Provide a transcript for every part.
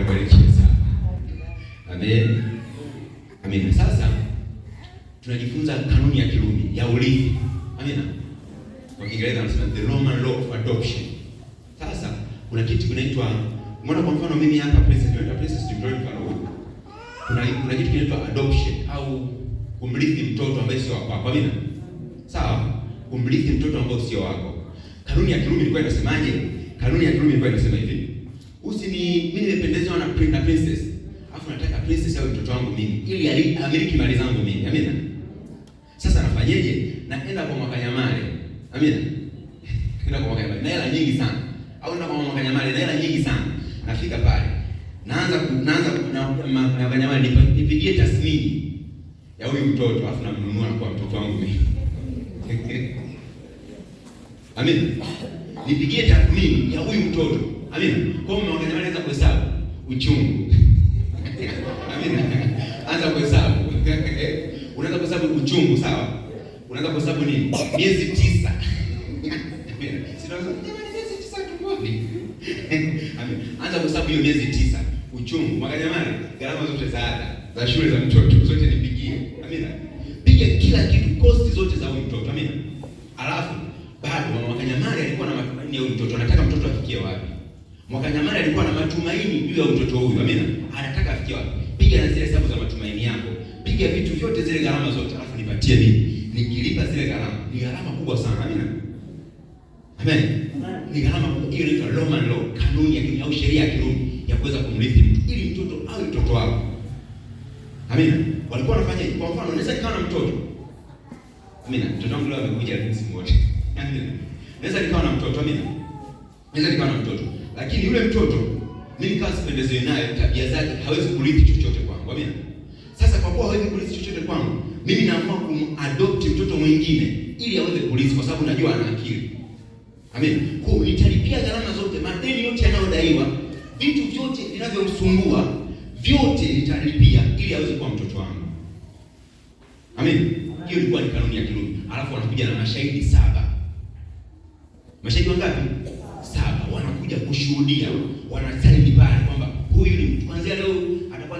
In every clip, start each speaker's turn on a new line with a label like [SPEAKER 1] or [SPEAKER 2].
[SPEAKER 1] abarikiwe sana. Amen. Amen. Sasa tunajifunza kanuni ya Kirumi ya urithi. Amina. Kwa Kiingereza wanasema the Roman law of adoption. Sasa kuna kitu kinaitwa, umeona kwa mfano mimi hapa Princess Victoria Fallow. Kuna kitu kinaitwa adoption au kumrithi mtoto ambaye sio wako. Amina. Sawa? Kumrithi mtoto ambaye sio wako. Kanuni ya Kirumi ilikuwa inasemaje? Kanuni ya Kirumi ilikuwa inasema hivi. Mimi nimependezwa na princess. Alafu nataka princess awe mtoto wangu mimi ili amiliki mali zangu mimi. Amina. Sasa nafanyeje? Naenda kwa Makanyamale. Amina. Naenda kwa Makanyamale. Na hela nyingi sana. Au naenda kwa Makanyamale na hela nyingi sana. Nafika pale. Naanza na Makanyamale nipigie tathmini ya huyu mtoto, alafu namnunua kwa mtoto wangu mimi. Amina. Nipigie tathmini ya huyu mtoto. Amina. Kwa hiyo Makanyamale anaweza kuhesabu uchungu. Amina. Anza kuhesabu. Unaanza kuhesabu uchungu, sawa? Unaanza kuhesabu nini? Miezi 9. Amina. Sinaanza miezi 9 tumboni. Amina. Anza kuhesabu hiyo miezi 9. Uchungu. Makanyamale, gharama zote za ada za shule za mtoto zote nipigie. Amina. Piga kila kitu, cost zote za huyu mtoto. Amina. Alafu bado mama Makanyamale alikuwa na matumaini ya huyu mtoto. Anataka mtoto afikie wapi? Makanyamale alikuwa na matumaini juu ya mtoto huyu. Amina. Anataka afikie wapi? Piga na zile hesabu za matumaini yako. Piga vitu vyote, zile gharama zote, alafu nipatie mimi. Nikilipa zile gharama, ni gharama kubwa sana. Amina. Amen. Ni gharama kubwa. Hiyo inaitwa Roman law, kanuni ya Kirumi au sheria ya Kirumi ya kuweza kumrithi mtu ili mtoto awe mtoto wako. Amina. Walikuwa wanafanya kwa mfano, unaweza nikawa na mtoto. Amina. Mtoto wangu leo amekuja msimu wote. Amina. Naweza nikawa na mtoto. Amina. Naweza nikawa na mtoto. Lakini yule mtoto mimi kama sipendezwe naye, tabia zake, hawezi kurithi chochote kwangu. Amina. Sasa kwa kuwa hawezi kurithi chochote kwangu, mimi naamua kumadopt mtoto mwingine ili aweze kurithi kwa sababu najua ana akili. Amina. Kwa hiyo nitalipia gharama zote, madeni yote yanayodaiwa, vitu vyote vinavyomsumbua, vyote nitalipia ili aweze kuwa mtoto wangu. Amina. Hiyo ilikuwa ni kanuni ya Kirumi. Alafu wanakuja na mashahidi 7. Mashahidi wangapi? 7. Wanakuja kushuhudia, wanasaini pale kwamba huyu ni mtu. Kuanzia leo atakuwa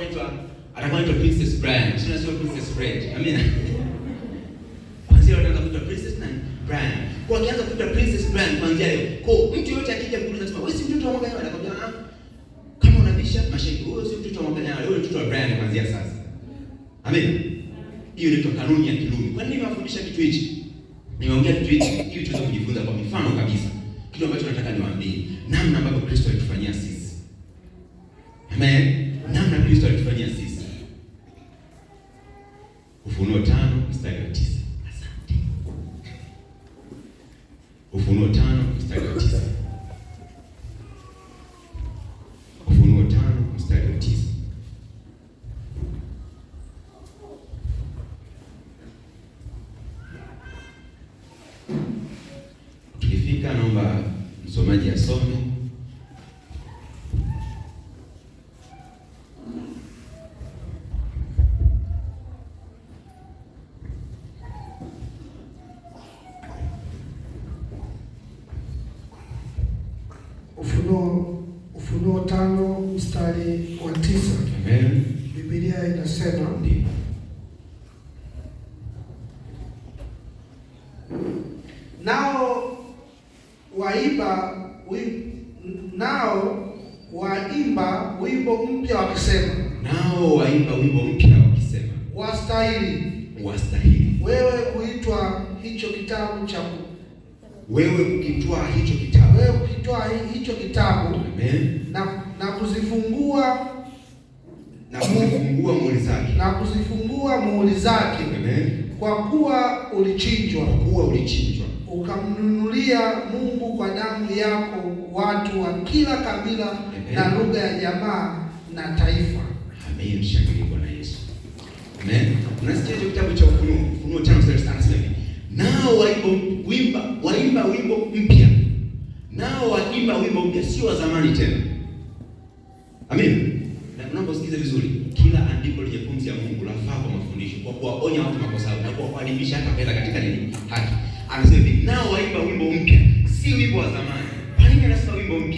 [SPEAKER 1] anaitwa Princess Brian. Sio Princess Fred. Amina. Kuanzia leo ataanza kuitwa Princess Brian. Kwa akianza kuitwa Princess Brian kuanzia leo, kwa mtu yote akija kuuliza sema wewe si mtoto wa Makanyamale, atakwambia kama unabisha mashahidi, wewe si mtoto wa Makanyamale, wewe ni mtoto wa Brian kuanzia sasa. Amina. Hiyo inaitwa kanuni ya Kirumi. Kwa nini nimewafundisha kitu hichi? Nimeongea kitu hichi ili tuweze kujifunza kwa mifano kabisa. Kitu ambacho nataka niwaambie, namna ambavyo Kristo alitufanyia sisi. Amen. Namna Kristo alitufanyia sisi. Ufunuo 5 mstari wa 9. Asante. Ufunuo 5 mstari wa 9. Ufunuo 5 mstari wa 9. Tukifika naomba msomaji asome.
[SPEAKER 2] Ufunuo 5 mstari wa 9.
[SPEAKER 1] Amen.
[SPEAKER 2] Biblia inasema nao waimba wimbo mpya wakisema.
[SPEAKER 1] Nao waimba wimbo mpya wakisema. Wastahili
[SPEAKER 2] wewe kuitwa hicho kitabu cha
[SPEAKER 1] wewe kukitwaa hicho kitabu. Amen.
[SPEAKER 2] na kuzifungua muhuri zake.
[SPEAKER 1] Amen.
[SPEAKER 2] Kwa kuwa ulichinjwa ukamnunulia Mungu kwa damu yako watu wa kila kabila. Amen. Na lugha ya jamaa na taifa.
[SPEAKER 1] Amen. Shangilia Bwana Yesu. Amen. Unasikia hicho kitabu cha Ufunuo 5:6 anasema hivi. Nao waimba wimbo mpya. Nao waimba wimbo mpya, sio wa zamani tena. Amen. Na unaposikiza vizuri, kila andiko lenye pumzi ya Mungu lafaa kwa mafundisho, kwa kuwaonya watu makosa yao na kwa kuadibisha hata kwenda katika nini? Haki. Anasema hivi, nao waimba wimbo mpya, si wimbo wa zamani. Kwa nini anasema wimbo mpya?